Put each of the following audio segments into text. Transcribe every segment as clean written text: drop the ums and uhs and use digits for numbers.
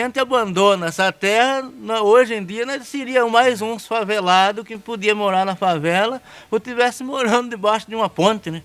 A gente abandona essa terra, hoje em dia nós seríamos mais uns favelados que podia morar na favela ou estivesse morando debaixo de uma ponte, né?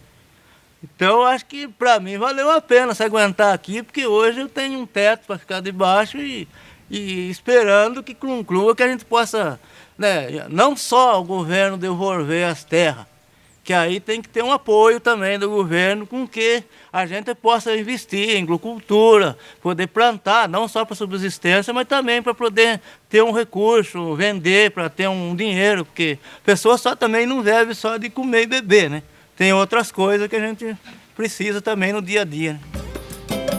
Então eu acho que para mim valeu a pena se aguentar aqui, porque hoje eu tenho um teto para ficar debaixo e esperando que conclua que a gente possa, né, não só o governo devolver as terras, que aí tem que ter um apoio também do governo com que a gente possa investir em agricultura, poder plantar, não só para subsistência, mas também para poder ter um recurso, vender, para ter um dinheiro, porque a pessoa só também não vive só de comer e beber, né? Tem outras coisas que a gente precisa também no dia a dia, né?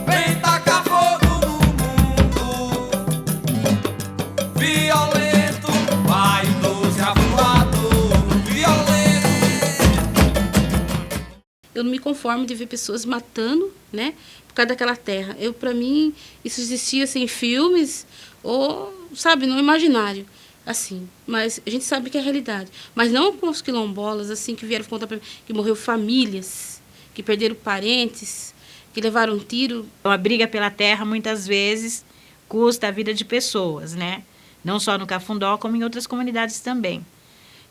Vem tacar fogo no mundo, violento, vaidoso, avoado, violento. Eu não me conformo de ver pessoas matando, né, por causa daquela terra. Para mim, isso existia assim, em filmes ou, sabe, no imaginário. Assim, mas a gente sabe que é a realidade. Mas não com os quilombolas, assim, que vieram contar para mim, que morreu famílias, que perderam parentes, que levaram um tiro. A briga pela terra, muitas vezes, custa a vida de pessoas, né? Não só no Cafundó, como em outras comunidades também.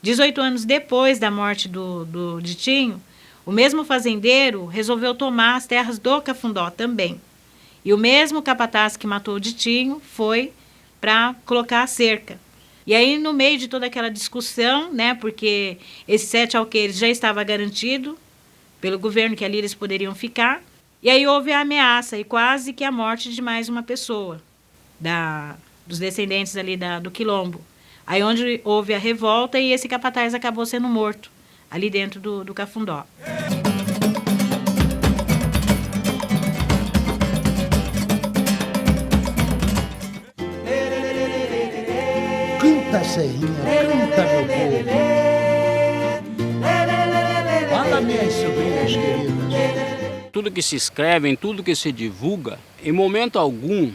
18 anos depois da morte do Ditinho, o mesmo fazendeiro resolveu tomar as terras do Cafundó também. E o mesmo capataz que matou o Ditinho foi para colocar a cerca. E aí, no meio de toda aquela discussão, né, porque esses 7 alqueires já estava garantido pelo governo que ali eles poderiam ficar, e aí houve a ameaça e quase que a morte de mais uma pessoa, dos descendentes ali do quilombo. Aí onde houve a revolta e esse capataz acabou sendo morto, ali dentro do Cafundó. Canta, Serrinha, canta, meu povo. Fala, minhas sobrinhas queridas. Tudo que se escreve, em tudo que se divulga, em momento algum,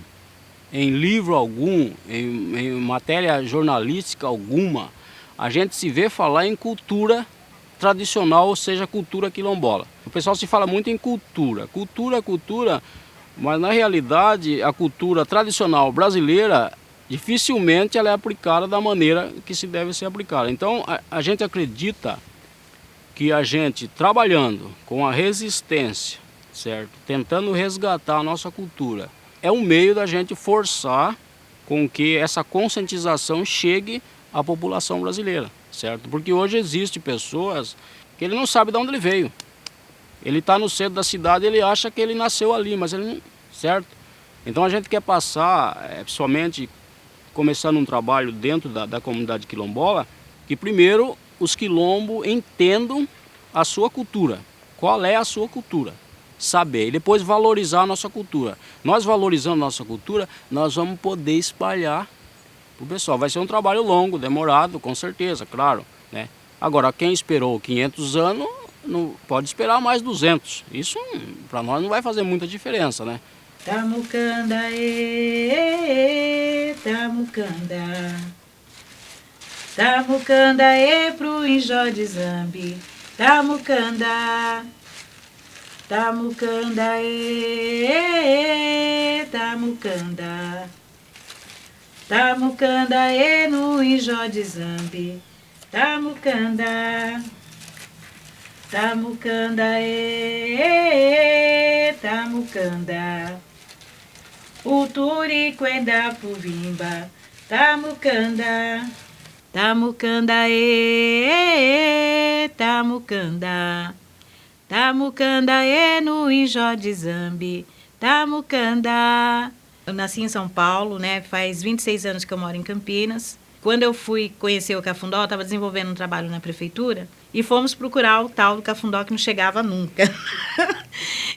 em livro algum, em matéria jornalística alguma, a gente se vê falar em cultura tradicional, ou seja, cultura quilombola. O pessoal se fala muito em cultura, mas na realidade a cultura tradicional brasileira dificilmente ela é aplicada da maneira que se deve ser aplicada. Então a gente acredita que a gente trabalhando com a resistência, certo? Tentando resgatar a nossa cultura, é um meio da gente forçar com que essa conscientização chegue à população brasileira, certo? Porque hoje existem pessoas que ele não sabe de onde ele veio. Ele está no centro da cidade, ele acha que ele nasceu ali, mas ele não, certo? Então a gente quer passar, principalmente começando um trabalho dentro da comunidade quilombola, que primeiro os quilombos entendam a sua cultura. Qual é a sua cultura? Saber e depois valorizar a nossa cultura. Nós valorizando a nossa cultura, nós vamos poder espalhar para o pessoal. Vai ser um trabalho longo, demorado, com certeza, claro, né? Agora, quem esperou 500 anos, não pode esperar mais 200. Isso para nós não vai fazer muita diferença, né? Tamucanda, tamucanda. Tamucanda, pro Injó de Zambi. Tamucanda. Tamucanda, tamucanda. Tamucanda, no Injó de Zambi. Tamucanda. Tamucanda, tamucanda. O turiquenda puvimba. Tamucanda. Tamucanda, tamucanda. Tamucanda, no Injó de Zambi. Tamucanda. Eu nasci em São Paulo, né? Faz 26 anos que eu moro em Campinas. Quando eu fui conhecer o Cafundó, eu estava desenvolvendo um trabalho na prefeitura e fomos procurar o tal do Cafundó que não chegava nunca.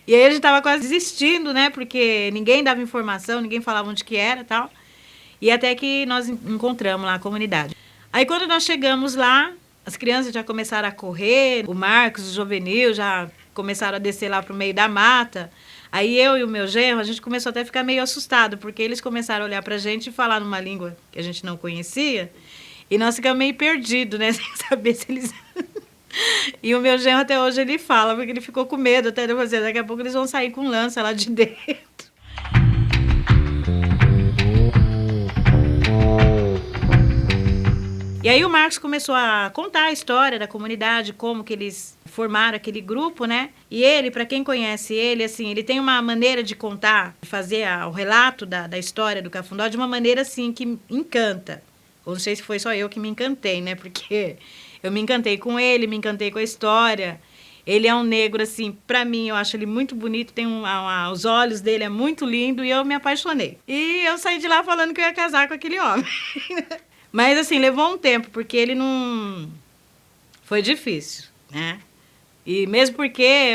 E aí a gente estava quase desistindo, né? Porque ninguém dava informação, ninguém falava onde que era e tal. E até que nós encontramos lá a comunidade. Aí quando nós chegamos lá, as crianças já começaram a correr, o Marcos, o Jovenil já começaram a descer lá para o meio da mata. Aí eu e o meu genro, a gente começou até a ficar meio assustado, porque eles começaram a olhar pra gente e falar numa língua que a gente não conhecia, e nós ficamos meio perdidos, né, sem saber se eles... E o meu genro até hoje ele fala, porque ele ficou com medo até de fazer, daqui a pouco eles vão sair com lança lá de dentro. E aí o Marcos começou a contar a história da comunidade, como que eles formaram aquele grupo, né? E ele, para quem conhece ele, assim, ele tem uma maneira de contar, de fazer o relato da história do Cafundó de uma maneira, assim, que encanta. Ou não sei se foi só eu que me encantei, né? Porque eu me encantei com ele, me encantei com a história. Ele é um negro, assim, para mim, eu acho ele muito bonito, tem os olhos dele é muito lindo e eu me apaixonei. E eu saí de lá falando que eu ia casar com aquele homem. Mas, assim, levou um tempo, porque ele não... Foi difícil, né? E mesmo porque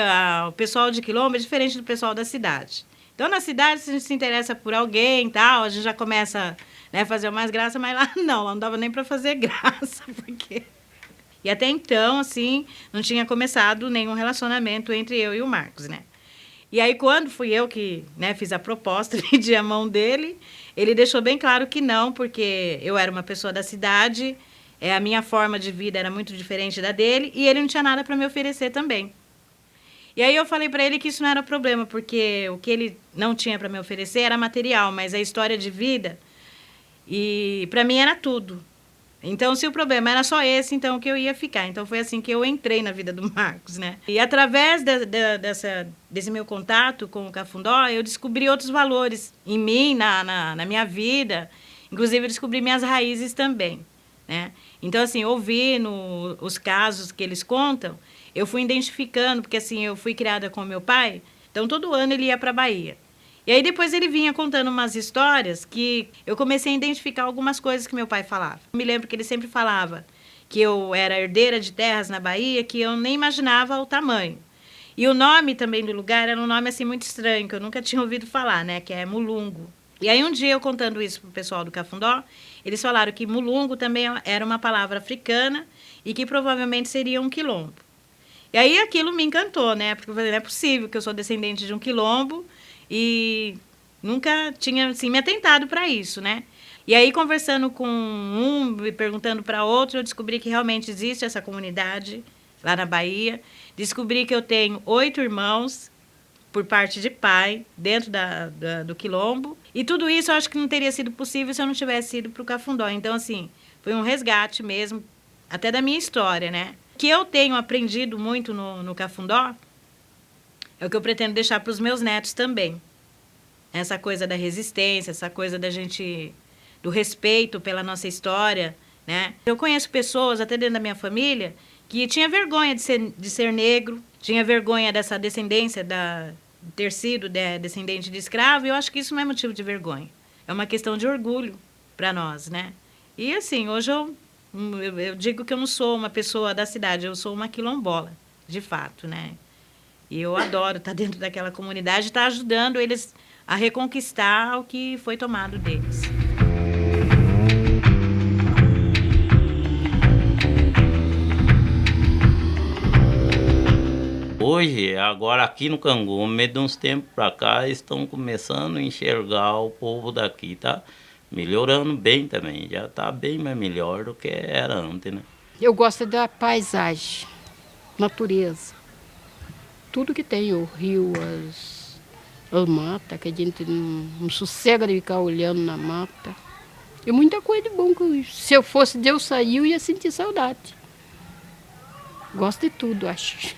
o pessoal de Quilombo é diferente do pessoal da cidade. Então, na cidade, se a gente se interessa por alguém e tal, a gente já começa, né, a fazer mais graça, mas lá não dava nem para fazer graça, porque... E até então, assim, não tinha começado nenhum relacionamento entre eu e o Marcos, né? E aí, quando fui eu que, né, fiz a proposta, pedi a mão dele, ele deixou bem claro que não, porque eu era uma pessoa da cidade, a minha forma de vida era muito diferente da dele, e ele não tinha nada para me oferecer também. E aí eu falei para ele que isso não era problema, porque o que ele não tinha para me oferecer era material, mas a história de vida, e para mim era tudo. Então, se o problema era só esse, então que eu ia ficar. Então, foi assim que eu entrei na vida do Marcos, né? E através desse meu contato com o Cafundó, eu descobri outros valores em mim, na minha vida. Inclusive, eu descobri minhas raízes também, né? Então, assim, ouvindo os casos que eles contam, eu fui identificando, porque, assim, eu fui criada com meu pai, então, todo ano ele ia para a Bahia. E aí depois ele vinha contando umas histórias que eu comecei a identificar algumas coisas que meu pai falava. Eu me lembro que ele sempre falava que eu era herdeira de terras na Bahia, que eu nem imaginava o tamanho. E o nome também do lugar era um nome assim muito estranho, que eu nunca tinha ouvido falar, né, que é Mulungo. E aí um dia eu contando isso pro pessoal do Cafundó, eles falaram que Mulungo também era uma palavra africana e que provavelmente seria um quilombo. E aí aquilo me encantou, né, porque eu falei, não é possível que eu sou descendente de um quilombo, e nunca tinha assim, me atentado para isso, né? E aí, conversando com um e perguntando para outro, eu descobri que realmente existe essa comunidade lá na Bahia. Descobri que eu tenho 8 irmãos, por parte de pai, dentro do Quilombo. E tudo isso eu acho que não teria sido possível se eu não tivesse ido para o Cafundó. Então, assim, foi um resgate mesmo, até da minha história, né? O que eu tenho aprendido muito no Cafundó é o que eu pretendo deixar para os meus netos também. Essa coisa da resistência, essa coisa da gente, do respeito pela nossa história, né? Eu conheço pessoas, até dentro da minha família, que tinha vergonha de ser negro, tinha vergonha dessa descendência, de ter sido descendente de escravo, e eu acho que isso não é motivo de vergonha. É uma questão de orgulho para nós, né? E assim, hoje eu digo que eu não sou uma pessoa da cidade, eu sou uma quilombola, de fato, né? E eu adoro estar dentro daquela comunidade e estar ajudando eles a reconquistar o que foi tomado deles. Hoje, agora aqui no Cangu, meio de uns tempos para cá, estão começando a enxergar o povo daqui, tá? Melhorando bem também, já está bem mais melhor do que era antes, né? Eu gosto da paisagem, natureza. Tudo que tem, o rio, as matas, que a gente não sossega de ficar olhando na mata. E muita coisa de bom com isso. Se eu fosse Deus sair, eu ia sentir saudade. Gosto de tudo, acho.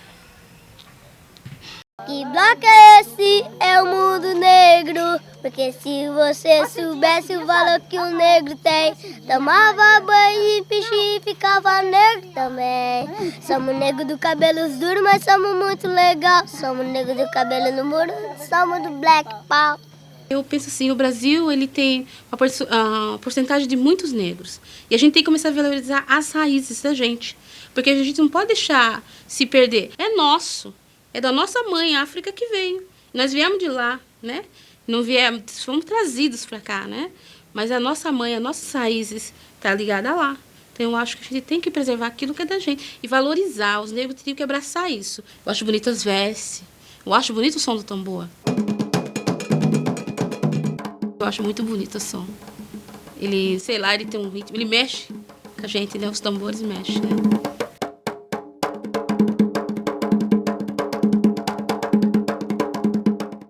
Que bloco é esse? É o mundo negro. Porque se você soubesse o valor que o negro tem, tomava banho e pichi e ficava negro também. Somos negros do cabelos duros, mas somos muito legal. Somos negros do cabelo no muro, somos do Black Power. Eu penso assim, o Brasil ele tem uma porcentagem de muitos negros. E a gente tem que começar a valorizar as raízes da gente. Porque a gente não pode deixar se perder. É nosso. É da nossa mãe, a África, que veio. Nós viemos de lá, né? Não viemos, fomos trazidos para cá, né? Mas a nossa mãe, as nossas raízes, tá ligada lá. Então, eu acho que a gente tem que preservar aquilo que é da gente. E valorizar. Os negros teriam que abraçar isso. Eu acho bonito as vestes. Eu acho bonito o som do tambor. Eu acho muito bonito o som. Ele, sei lá, ele tem um ritmo. Ele mexe com a gente, né? Os tambores mexem, né?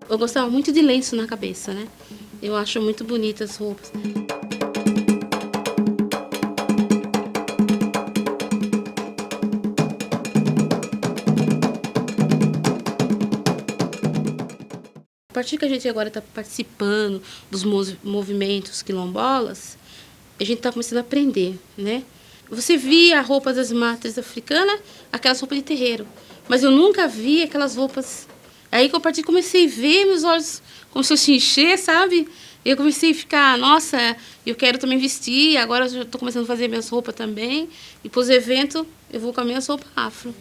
Eu gostava muito de lenço na cabeça, né? Eu acho muito bonitas as roupas. partir que a gente agora está participando dos movimentos quilombolas, a gente está começando a aprender, né? Você via a roupa das matas africanas, aquelas roupas de terreiro, mas eu nunca vi aquelas roupas. Aí que eu parti, comecei a ver, meus olhos começaram a se encher, sabe? Eu comecei a ficar, nossa, eu quero também vestir, agora eu estou começando a fazer minhas roupas também. E para os eventos, eu vou com as minhas roupas afro.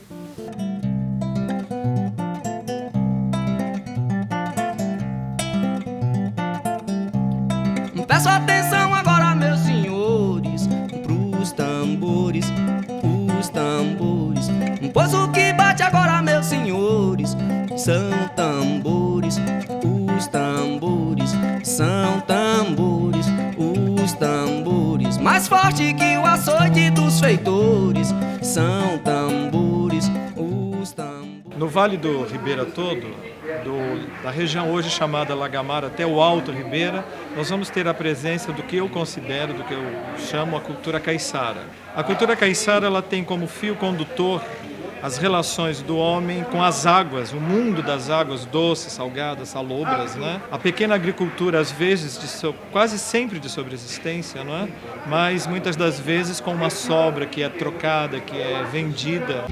Peço atenção agora, meus senhores, pros tambores, os tambores. Pois o que bate agora, meus senhores, são tambores, os tambores. São tambores, os tambores. Mais forte que o açoite dos feitores. São tambores, os tambores. No Vale do Ribeira todo, da região hoje chamada Lagamar até o Alto Ribeira, nós vamos ter a presença do que eu considero, do que eu chamo a cultura caiçara. A cultura caiçara, ela tem como fio condutor as relações do homem com as águas, o mundo das águas doces, salgadas, salobras, né? A pequena agricultura, às vezes, quase sempre de sobreexistência, não é? Mas muitas das vezes com uma sobra que é trocada, que é vendida.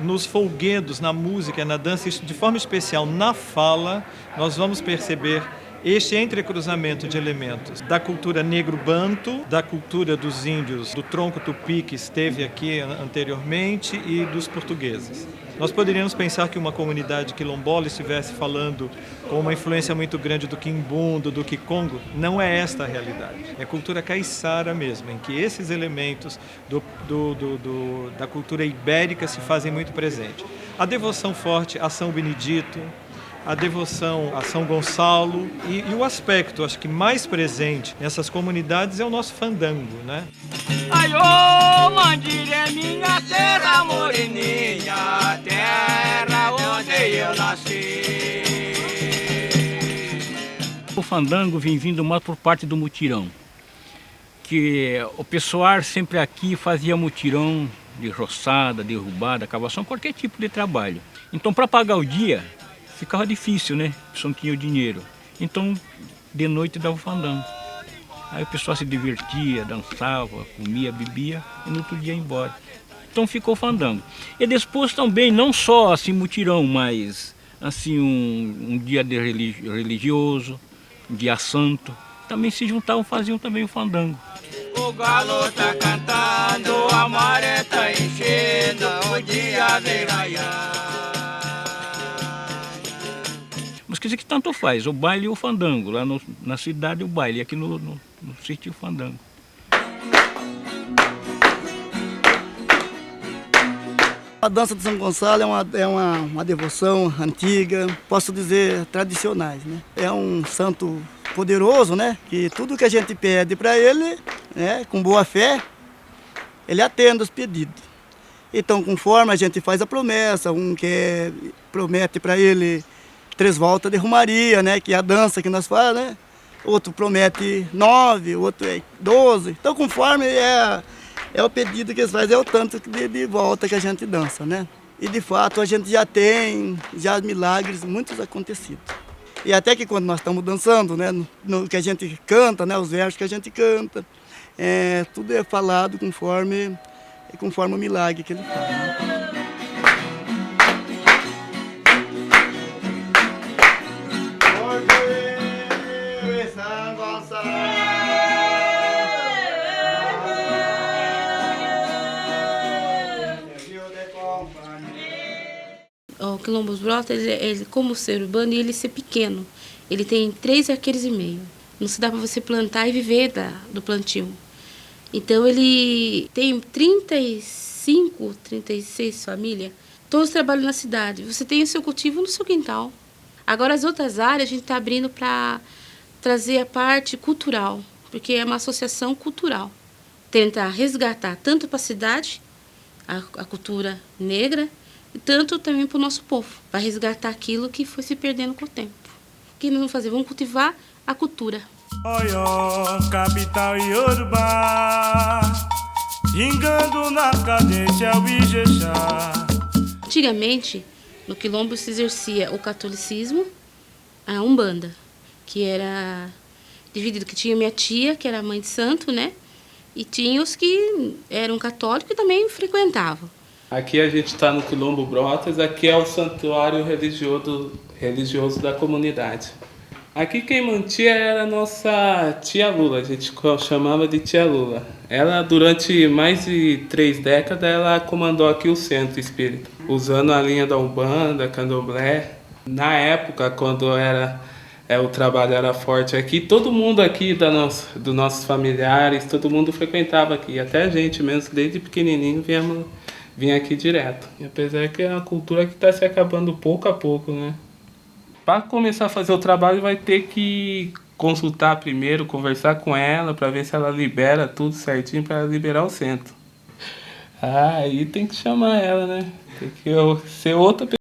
Nos folguedos, na música, na dança, de forma especial na fala, nós vamos perceber este entrecruzamento de elementos da cultura negro-banto, da cultura dos índios, do tronco tupi que esteve aqui anteriormente e dos portugueses. Nós poderíamos pensar que uma comunidade quilombola estivesse falando com uma influência muito grande do quimbundo, do kikongo. Não é esta a realidade. É cultura caiçara mesmo, em que esses elementos da cultura ibérica se fazem muito presente. A devoção forte a São Benedito, a devoção a São Gonçalo e o aspecto, acho que mais presente nessas comunidades é o nosso fandango, né? Ai, ô, Mandilha é minha terra moreninha, terra onde eu nasci. O fandango vem vindo mais por parte do mutirão, que o pessoal sempre aqui fazia mutirão de roçada, derrubada, cavação, qualquer tipo de trabalho. Então, para pagar o dia, ficava difícil, né? O pessoal não tinha o dinheiro. Então, de noite dava o fandango. Aí o pessoal se divertia, dançava, comia, bebia e no outro dia ia embora. Então ficou o fandango. E depois também, não só assim mutirão, mas assim um dia de religioso, um dia santo, também se juntavam, faziam também o fandango. O galo tá cantando, a maré tá enchendo, o dia vem raiar. Mas quer dizer que tanto faz, o baile e o fandango. Lá na cidade o baile, aqui no sítio o fandango. A dança de São Gonçalo é uma devoção antiga, posso dizer tradicionais, né? É um santo poderoso, né? Que tudo que a gente pede para ele, né, com boa fé, ele atende os pedidos. Então, conforme a gente faz a promessa, promete para ele 3 voltas de romaria, né? Que é a dança que nós fazemos, né? Outro promete 9, outro é 12. Então, conforme é o pedido que eles fazem, é o tanto de volta que a gente dança, né? E, de fato, a gente já tem milagres muitos acontecidos. E até que quando nós estamos dançando, né? No que a gente canta, né? Os versos que a gente canta, tudo é falado conforme o milagre que ele faz, né? O Quilombo dos Brotas, ele, como ser urbano, ele ser pequeno. Ele tem 3,5 arqueiros. Não se dá para você plantar e viver do plantio. Então, ele tem 35, 36 famílias. Todos trabalham na cidade. Você tem o seu cultivo no seu quintal. Agora, as outras áreas, a gente está abrindo para trazer a parte cultural. porque é uma associação cultural. Tentar resgatar tanto para a cidade, a cultura negra, e tanto também para o nosso povo, para resgatar aquilo que foi se perdendo com o tempo. O que nós vamos fazer? Vamos cultivar a cultura. Oió, capital Iorubá, vingando na cadência o Ijexá. Antigamente, no Quilombo se exercia o catolicismo, a Umbanda, que era dividido, que tinha minha tia, que era mãe de santo, né? E tinha os que eram católicos e também frequentavam. Aqui a gente está no Quilombo Brotas, aqui é o santuário religioso da comunidade. Aqui quem mantinha era a nossa tia Lula, a gente chamava de tia Lula. Ela, durante mais de 3 décadas, ela comandou aqui o centro espírita, usando a linha da Umbanda, Candomblé. Na época, quando o trabalho era forte aqui, todo mundo aqui dos nossos familiares, todo mundo frequentava aqui, até a gente mesmo, desde pequenininho, vinha aqui direto. E apesar que é uma cultura que está se acabando pouco a pouco, né? Para começar a fazer o trabalho, vai ter que consultar primeiro, conversar com ela, para ver se ela libera tudo certinho para liberar o centro. Aí tem que chamar ela, né? Tem que ser outra pessoa.